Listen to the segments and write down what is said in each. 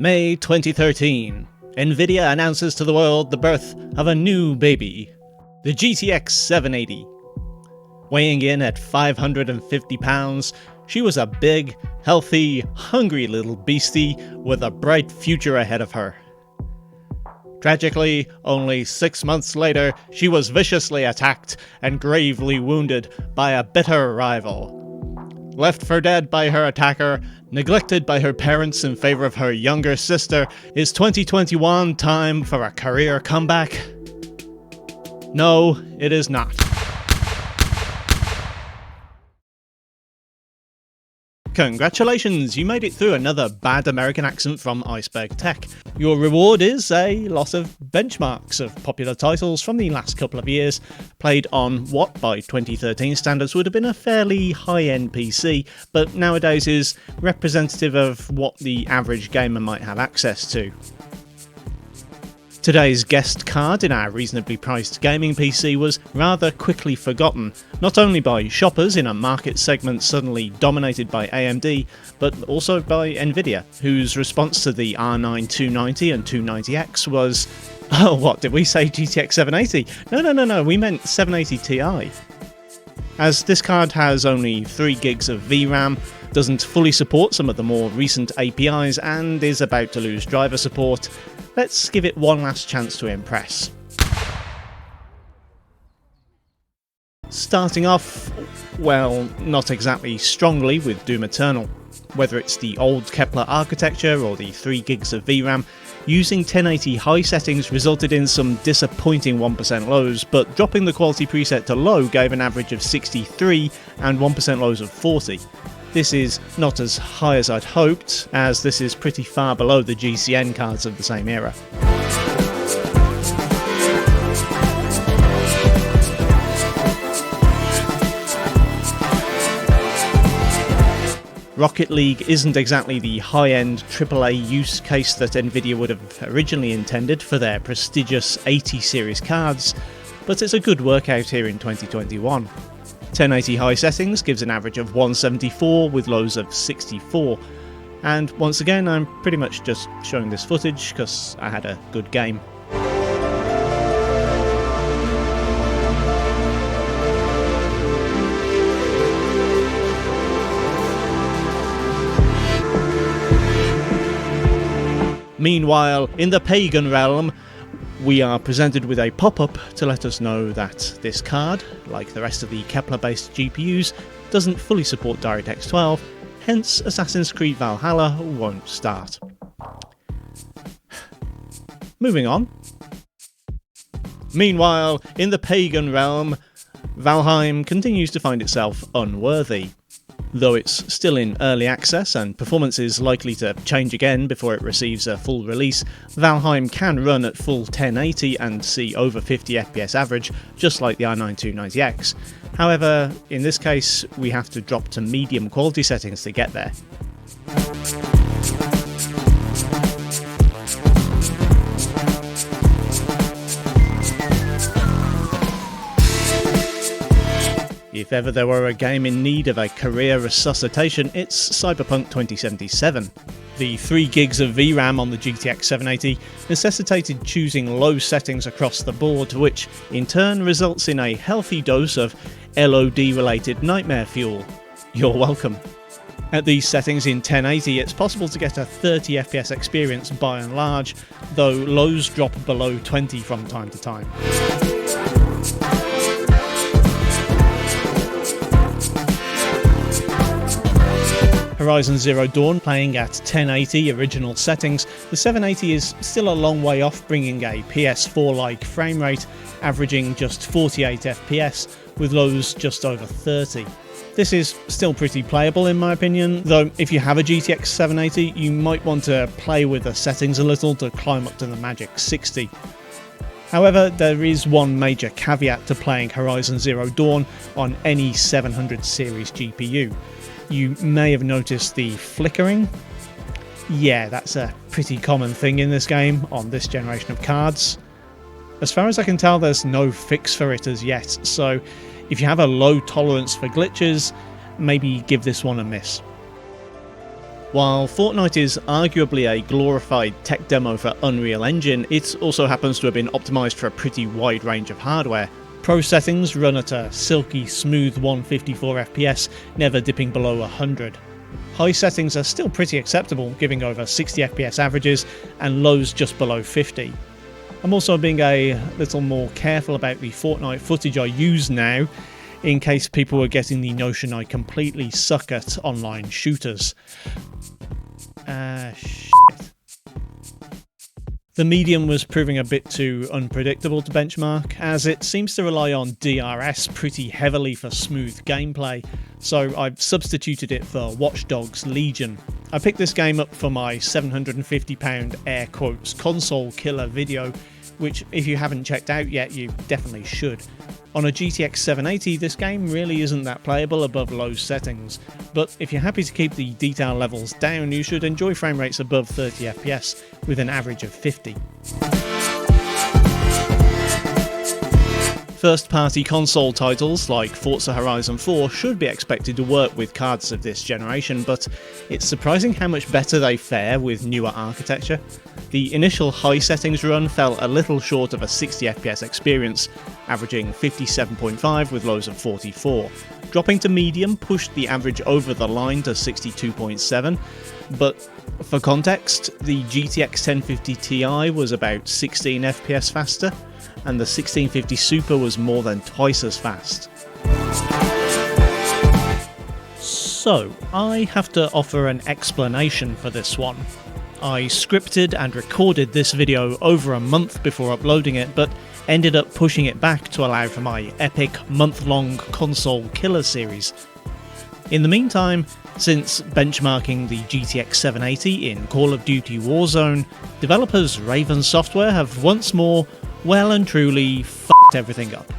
May 2013. Nvidia announces to the world the birth of a new baby, the GTX 780. Weighing in at 550 pounds, she was a big, healthy, hungry little beastie with a bright future ahead of her. Tragically, only 6 months later, she was viciously attacked and gravely wounded by a bitter rival. Left for dead by her attacker, neglected by her parents in favour of her younger sister, is 2021 time for a career comeback? No, it is not. Congratulations, you made it through another bad American accent from Iceberg Tech. Your reward is a lot of benchmarks of popular titles from the last couple of years, played on what by 2013 standards would have been a fairly high-end PC, but nowadays is representative of what the average gamer might have access to. Today's guest card in our reasonably priced gaming PC was rather quickly forgotten, not only by shoppers in a market segment suddenly dominated by AMD, but also by Nvidia, whose response to the R9 290 and 290X was, oh, what did we say, GTX 780? No, we meant 780 Ti. As this card has only 3 gigs of VRAM, doesn't fully support some of the more recent APIs, and is about to lose driver support, let's give it one last chance to impress. Starting off, well, not exactly strongly with Doom Eternal. Whether it's the old Kepler architecture or the 3 gigs of VRAM, using 1080 high settings resulted in some disappointing 1% lows, but dropping the quality preset to low gave an average of 63 and 1% lows of 40. This is not as high as I'd hoped, as this is pretty far below the GCN cards of the same era. Rocket League isn't exactly the high-end AAA use case that Nvidia would have originally intended for their prestigious 80 series cards, but it's a good workout here in 2021. 1080 high settings gives an average of 174 with lows of 64, and once again I'm pretty much just showing this footage because I had a good game. Meanwhile, in the pagan realm, we are presented with a pop-up to let us know that this card, like the rest of the Kepler-based GPUs, doesn't fully support DirectX 12, hence Assassin's Creed Valhalla won't start. Moving on. Meanwhile, in the pagan realm, Valheim continues to find itself unworthy. Though it's still in early access and performance is likely to change again before it receives a full release, Valheim can run at full 1080 and see over 50 FPS average, just like the R9 290X. However, in this case, we have to drop to medium quality settings to get there. If ever there were a game in need of a career resuscitation, it's Cyberpunk 2077. The 3 gigs of VRAM on the GTX 780 necessitated choosing low settings across the board, which in turn results in a healthy dose of LOD-related nightmare fuel. You're welcome. At these settings in 1080, it's possible to get a 30 FPS experience by and large, though lows drop below 20 from time to time. Horizon Zero Dawn playing at 1080 original settings, the 780 is still a long way off bringing a PS4-like frame rate, averaging just 48 FPS, with lows just over 30. This is still pretty playable in my opinion, though if you have a GTX 780 you might want to play with the settings a little to climb up to the magic 60. However, there is one major caveat to playing Horizon Zero Dawn on any 700 series GPU. You may have noticed the flickering. Yeah, that's a pretty common thing in this game on this generation of cards. As far as I can tell, there's no fix for it as yet, so if you have a low tolerance for glitches, maybe give this one a miss. While Fortnite is arguably a glorified tech demo for Unreal Engine, it also happens to have been optimised for a pretty wide range of hardware. Pro settings run at a silky smooth 154 FPS, never dipping below 100. High settings are still pretty acceptable, giving over 60 FPS averages, and lows just below 50. I'm also being a little more careful about the Fortnite footage I use now, in case people were getting the notion I completely suck at online shooters. Shit. The medium was proving a bit too unpredictable to benchmark, as it seems to rely on DRS pretty heavily for smooth gameplay, so I've substituted it for Watch Dogs Legion. I picked this game up for my £750 air quotes console killer video, which if you haven't checked out yet, you definitely should. On a GTX 780, this game really isn't that playable above low settings, but if you're happy to keep the detail levels down, you should enjoy frame rates above 30 FPS with an average of 50. First-party console titles like Forza Horizon 4 should be expected to work with cards of this generation, but it's surprising how much better they fare with newer architecture. The initial high settings run fell a little short of a 60 FPS experience, averaging 57.5 with lows of 44. Dropping to medium pushed the average over the line to 62.7, but for context, the GTX 1050 Ti was about 16 FPS faster, and the 1650 Super was more than twice as fast. So, I have to offer an explanation for this one. I scripted and recorded this video over a month before uploading it, but ended up pushing it back to allow for my epic month-long console killer series. In the meantime, since benchmarking the GTX 780 in Call of Duty Warzone, developers Raven Software have once more well and truly f***ed everything up.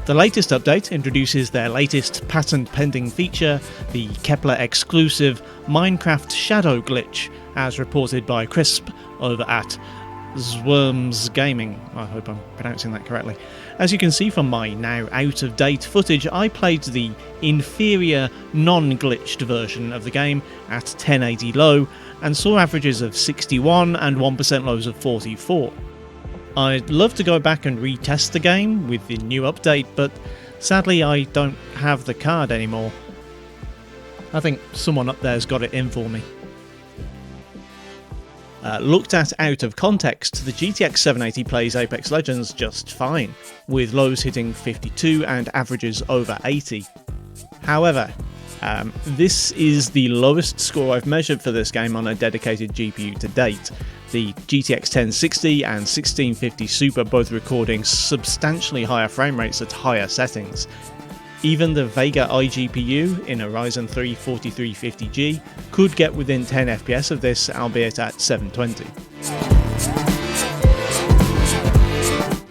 The latest update introduces their latest patent-pending feature, the Kepler exclusive Minecraft Shadow glitch, as reported by Crisp over at Zwirms Gaming. I hope I'm pronouncing that correctly. As you can see from my now out-of-date footage, I played the inferior, non-glitched version of the game at 1080 low, and saw averages of 61 and 1% lows of 44. I'd love to go back and retest the game with the new update, but sadly I don't have the card anymore. I think someone up there's got it in for me. Looked at out of context, the GTX 780 plays Apex Legends just fine, with lows hitting 52 and averages over 80. However, this is the lowest score I've measured for this game on a dedicated GPU to date. The GTX 1060 and 1650 Super both recording substantially higher frame rates at higher settings. Even the Vega iGPU in a Ryzen 3 4350G could get within 10 FPS of this, albeit at 720.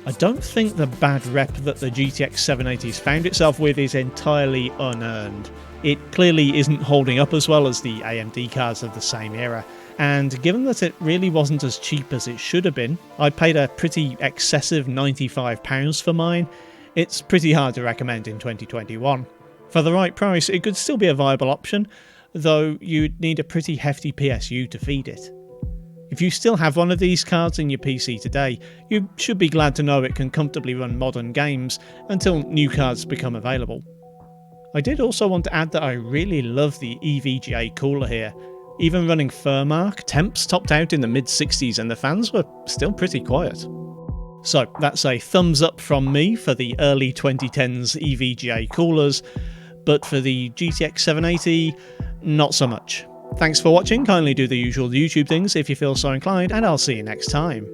I don't think the bad rep that the GTX 780's found itself with is entirely unearned. It clearly isn't holding up as well as the AMD cards of the same era, and given that it really wasn't as cheap as it should have been, I paid a pretty excessive £95 for mine. It's pretty hard to recommend in 2021. For the right price, it could still be a viable option, though you'd need a pretty hefty PSU to feed it. If you still have one of these cards in your PC today, you should be glad to know it can comfortably run modern games until new cards become available. I did also want to add that I really love the EVGA cooler here. Even running Furmark, temps topped out in the mid-60s and the fans were still pretty quiet. So that's a thumbs up from me for the early 2010s EVGA coolers, but for the GTX 780, not so much. Thanks for watching, kindly do the usual YouTube things if you feel so inclined, and I'll see you next time.